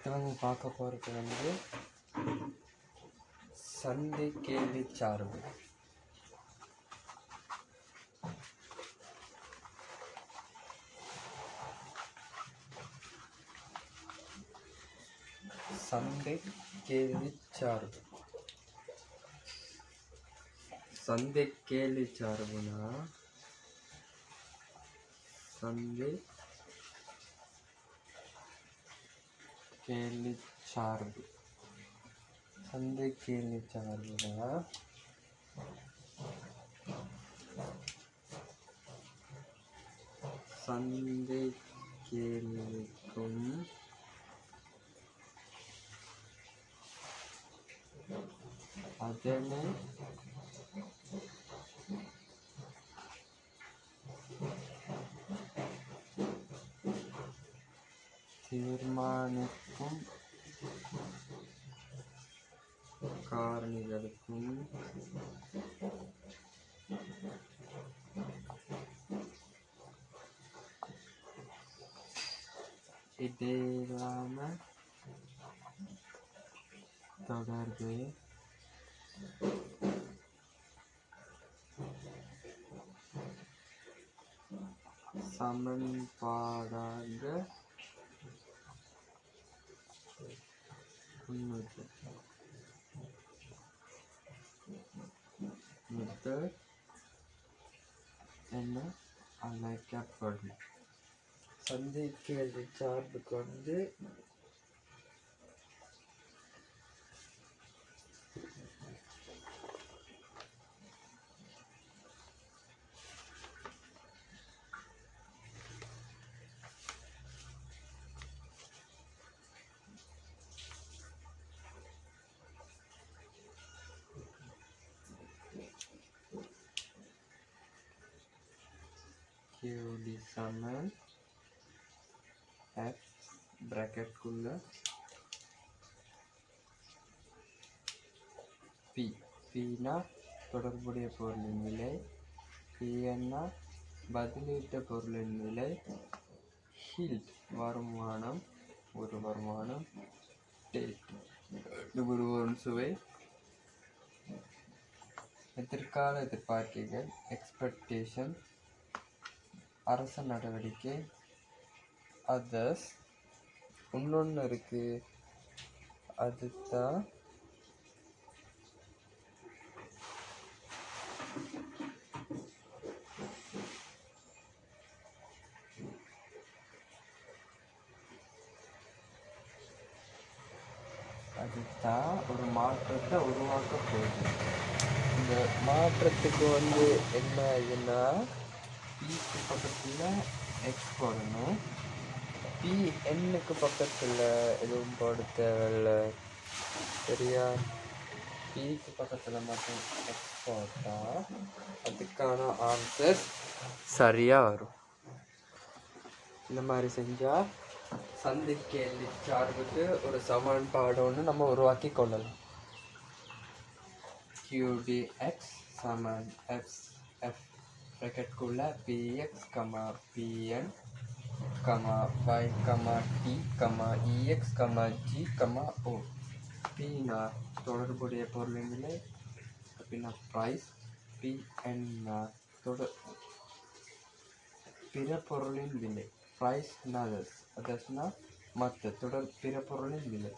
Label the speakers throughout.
Speaker 1: அடுத்து நம்ம பார்க்க போகிறது வந்து சந்தை கேள்வி சார்பு. சந்தை கேள்வி சார்பு. சந்தை கேள்வி சார்புனா சந்தை கேள்வி சார்பு. சந்தை கேள்வி சார்புனா சந்தை கேள்விக்கும் அதனை தீர்மானிக்கும் காரணிகளுக்கும் இடையிலான தொடர்பு சமன்பாடாக என்ன அழைக்கப்படும். சந்தை கேள்வி சார்புக்கு வந்து QD சமன் F bracket குள்ள P. Pனா தொடர்புடைய பொருளின் விலை, Pன்னா பதிலீட்ட பொருளின் விலை, ஹீல்ட் வருமானம் ஒரு வருமானம், டேட் நுகர்வோரின் சுவை, எதிர்கால எதிர்பார்க்கைகள் எக்ஸ்பெக்டேஷன், அரச நடவடிக்கை, அதர்ஸ், இன்னொன்று இருக்கு அதுதான் ஒரு மாற்றத்தை உருவாக்க போகுது. இந்த மாற்றத்துக்கு வந்து என்ன ஆகுதுன்னா பிக்கு பக்கத்தில் எக்ஸ் போடணும், பி என்னுக்கு பக்கத்தில் எதுவும் போட தேவையில்லை. சரியா? பிக்கு பக்கத்தில் மட்டும் எக்ஸ் போட்டால் அதுக்கான ஆன்சர் சரியாக வரும். இந்த மாதிரி செஞ்சால் சந்தை கேள்வி சார்புக்கு ஒரு சமன்பாடு ஒன்று நம்ம உருவாக்கி கொள்ளலாம். QDX சமன் FF ப்ராக்கெட்குள்ள PX, PN, Y, T, EX, G, O. Pனா தொடர்புடைய பொருளின் விலை, அப்படின்னா ப்ரைஸ். PNனா பிற பொருளின் விலை, ப்ரைஸ். அதர்ஸ்னா மற்ற பிற பொருளின் விலை.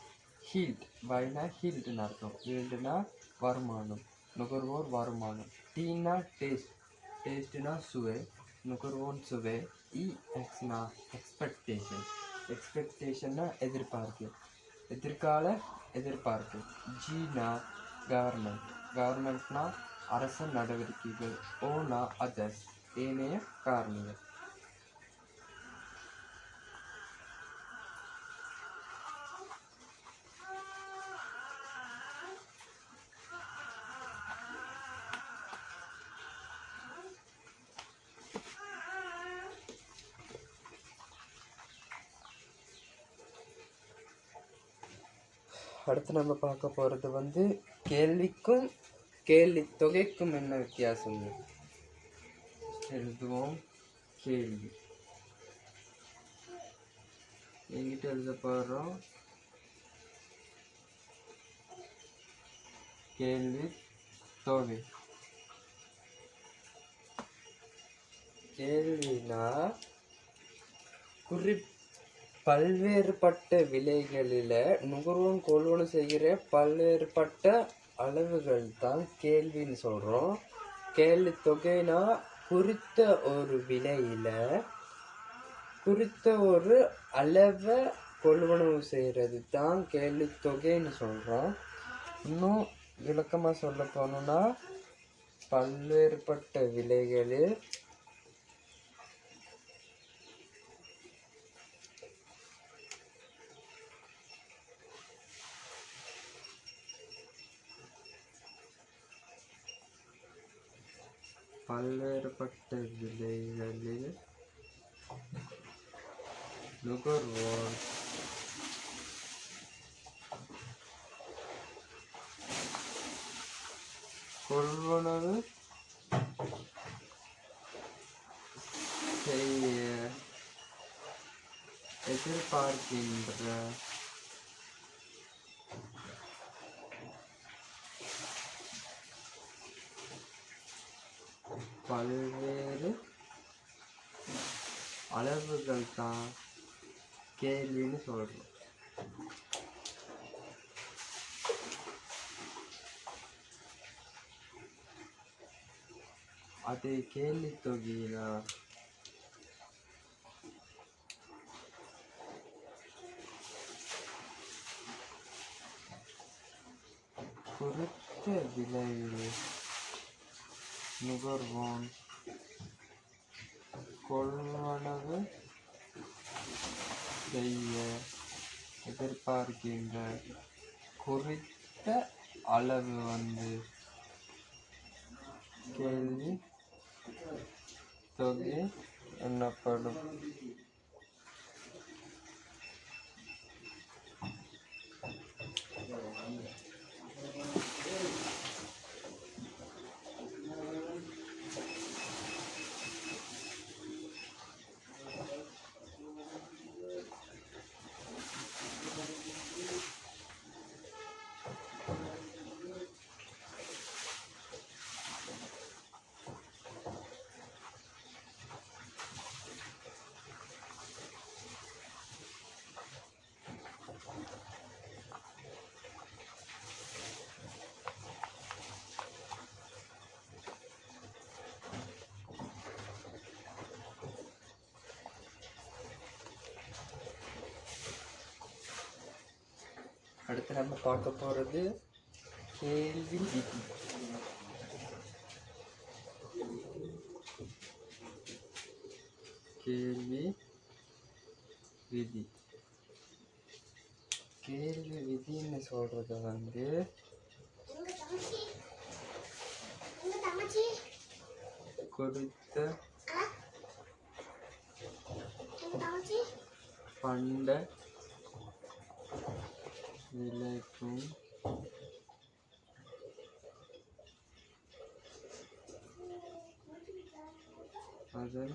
Speaker 1: ஹீல்ட் வைனா ஹீல்டுன்னு அர்த்தம், ஹீல்டுனா வருமானம், நுகர்வோர் வருமானம். டீனா டேஸ்ட், டேஸ்ட்னா சுவை, நுகர்வோர் சுவை. EXனா எக்ஸ்பெக்டேஷன், எக்ஸ்பெக்டேஷன்னா எதிர்பார்ப்பு, எதிர்கால எதிர்பார்ப்பு. Gனா கவர்மெண்ட், கவர்மெண்ட்னா அரச நடவடிக்கைகள். Oனா அதர்ஸ், ஏனைய காரணிகள். அடுத்து நம்ம பார்க்க போகிறது வந்து கேள்விக்கும் கேள்வி தொகைக்கும் என்ன வித்தியாசம் எழுதுவோம். கேள்வி எங்கிட்ட எழுத போகிறோம் கேள்வி தொகை. கேள்வினா பல்வேறுபட்ட விலைகளில் நுகர்வோம் கொள்வனவு செய்கிற பல்வேறுபட்ட அளவுகள் தான் கேள்வின்னு சொல்கிறோம். கேள்வி தொகைனா குறித்த ஒரு விலையில் குறித்த ஒரு அளவை கொள்வனவு செய்கிறது தான் கேள்வி தொகைன்னு சொல்கிறோம். இன்னும் விளக்கமாக சொல்ல போனோம்னா பல்வேறுபட்ட விலைகளில் நுகர்வோர் கொள்வனவு செய்ய எதிர்பார்க்கின்ற பல்வேறு அளவுகள் தான் கேள்வின்னு சொல்கிறோம். அது கேள்வி தொகைனா குறித்த விலையில் நுகர்வோன் கொள்வனவு செய்ய எதிர்பார்க்கின்ற குறித்த அளவு கேள்வி தொகை எனப்படும். அடுத்து நம்ம பார்க்க போகிறது கேள்வி விதி. கேள்வி விதி கேள்வி விதின்னு சொல்றது கொடுத்த பண்ட விலைக்கும் அதன்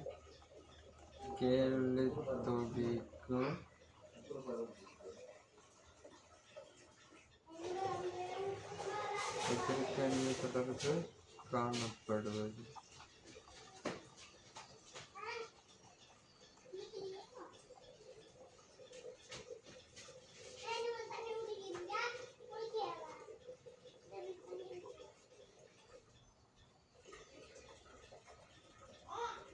Speaker 1: கேள்வி தொகைக்கும் எதிர்க்கணிய தொடர்பு காணப்படுவது.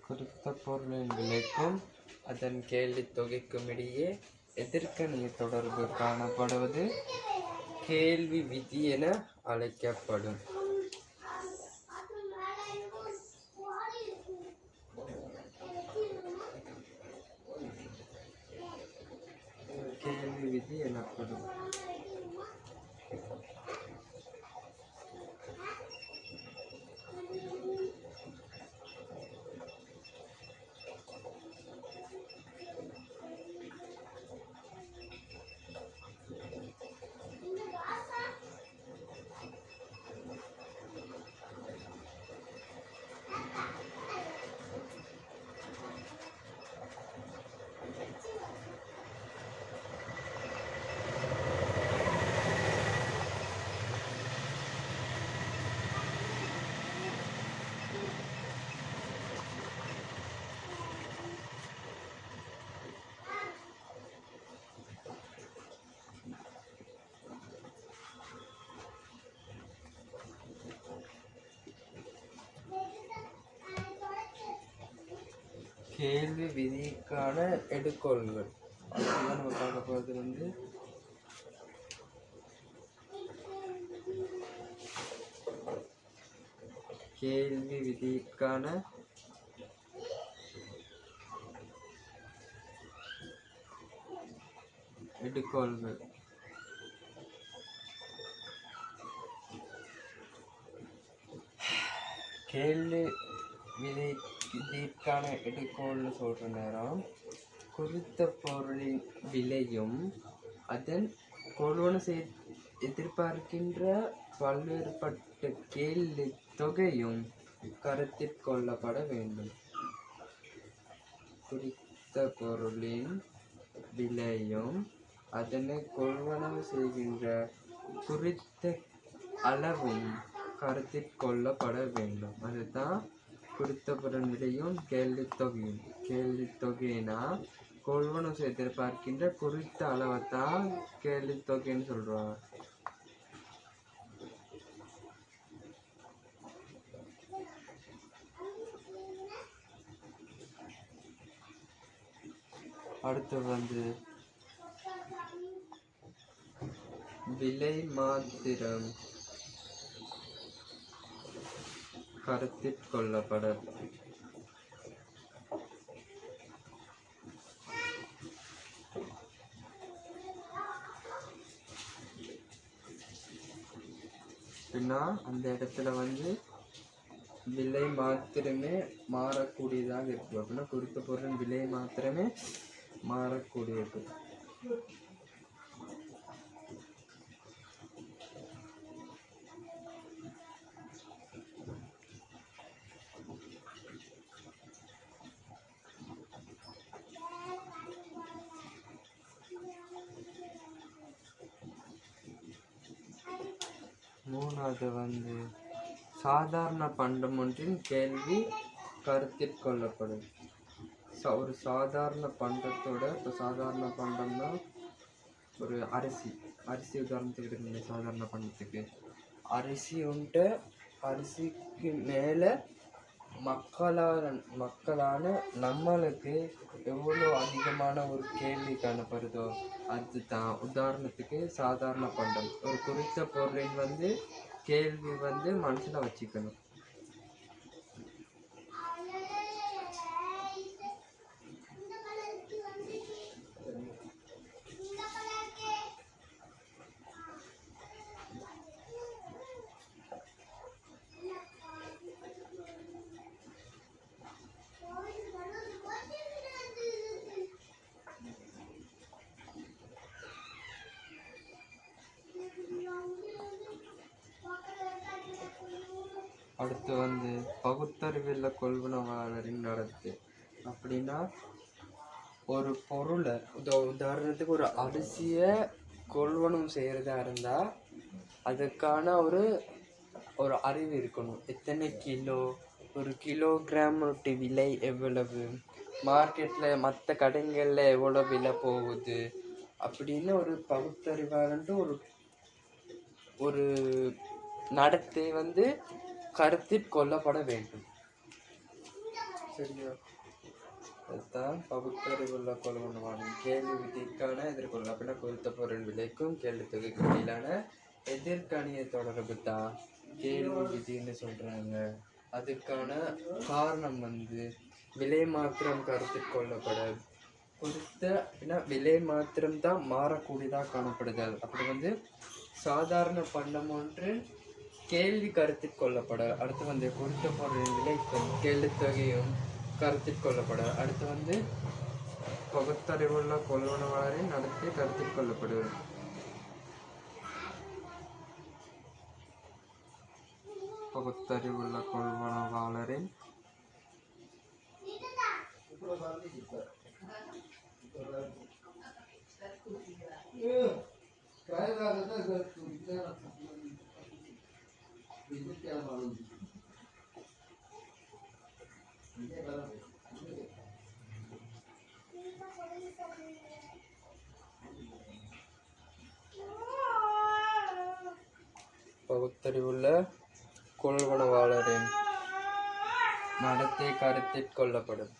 Speaker 1: குறித்த பொருளின் விலைக்கும் அதன் கேள்வி தொகைக்கும் இடையே எதிர்க்கணிய தொடர்பு காணப்படுவது கேள்வி விதி என அழைக்கப்படும். கேள்வி விதி எனப்படும். கேள்வி விதிக்கான எடுக்கோள்கள். அதுதான் நம்ம பார்க்க போகிறது வந்து கேள்வி விதிக்கான எடுக்கோள்கள். கேள்வி விதிக்கான எடுக்கோள்னு சொல்கிற நேரம் குறித்த பொருளின் விலையும் அதன் கொள்வன எதிர்பார்க்கின்ற பல்வேறுபட்ட கேள்வி தொகையும் கருத்தில் கொள்ளப்பட வேண்டும். குறித்த பொருளின் விலையும் அதனை கொள்வனவு செய்கின்ற குறித்த அளவும் கருத்தில் கொள்ளப்பட வேண்டும். அதுதான் குறித்த பொருள் விலையும் கேள்வி தொகையும். கேள்வி தொகைனா கொள்வனவு எதிர்பார்க்கின்ற குறித்த அளவை தான் கேள்வி தொகைன்னு சொல்றாங்க. அடுத்து வந்து விலை மாத்திரம் கருத்தில் கொள்ளப்பட அப்படின்னா அந்த இடத்துல வந்து விலை மாத்திரமே மாறக்கூடியதாக இருக்கு. அப்படின்னா குறித்த பொருளின் விலை மாத்திரமே மாறக்கூடியது. மூணாவது வந்து சாதாரண பண்டம் ஒன்றின் கேள்வி கருத்தில் கொள்ளப்படும். ஒரு சாதாரண பண்டத்தோட, இப்போ சாதாரண பண்டம்னா ஒரு அரிசி உதாரணத்துக்கு எடுக்கணுங்க. சாதாரண பண்டத்துக்கு அரிசி உண்டு. அரிசிக்கு மேலே மக்களான நம்மளுக்கு எவ்வளோ அதிகமான ஒரு கேள்வி காணப்படுதோ அதுதான் உதாரணத்துக்கு சாதாரண பண்டம். ஒரு குறித்த பொருளின் வந்து கேள்வி வந்து மனசில் வச்சுக்கணும். அடுத்து வந்து பகுத்தறிவுள்ள கொள்வனவாளரின் நடத்தை. அப்படின்னா ஒரு பொருளை உதாரணத்துக்கு ஒரு அரிசியை கொள்வனம் செய்கிறதா இருந்தால் அதுக்கான ஒரு அறிவு இருக்கணும். எத்தனை கிலோ, ஒரு கிலோகிராம் விலை எவ்வளவு, மார்க்கெட்டில் மற்ற கடைகளில் எவ்வளோ விலை போகுது அப்படின்னு ஒரு பகுத்தறிவாளன்ட்டு ஒரு நடத்தை வந்து கருத்தில் கொள்ளப்பட வேண்டும். சரியா? அதுதான் பகுத்தறிவுள்ள கொள்வனவாளரின் கேள்வி விதிக்கான எதிர்கொள்ள. அப்படின்னா குறித்த பொருள் விலைக்கும் கேள்வி தொகைக்கும் இடையிலான எதிர்கணிய தொடர்பு தான் கேள்வி விதின்னு சொல்றாங்க. அதுக்கான காரணம் வந்து விலை மாத்திரம் கருத்தில் கொள்ளப்பட குறித்த அப்படின்னா விலை மாத்திரம் தான் மாறக்கூடியதாக காணப்படுது. அப்படி வந்து சாதாரண பண்டம் ஒன்று கேள்வி கருத்தில் கொள்ளப்பட. அடுத்து வந்து குறித்த பொருளின் விலைக்கும் கேள்வி தொகையும் கருத்தில் கொள்ளப்பட. அடுத்து வந்து பகுத்தறிவுள்ள கொள்வனவாளரின் நடத்தை கருத்தில் கொள்ளப்படும். பகுத்தறிவுள்ள கொள்வனவாளரின் பகுத்தறிவுள்ள கொள்வனவாளரின் நடத்தை கருத்தில் கொள்ளப்படும்.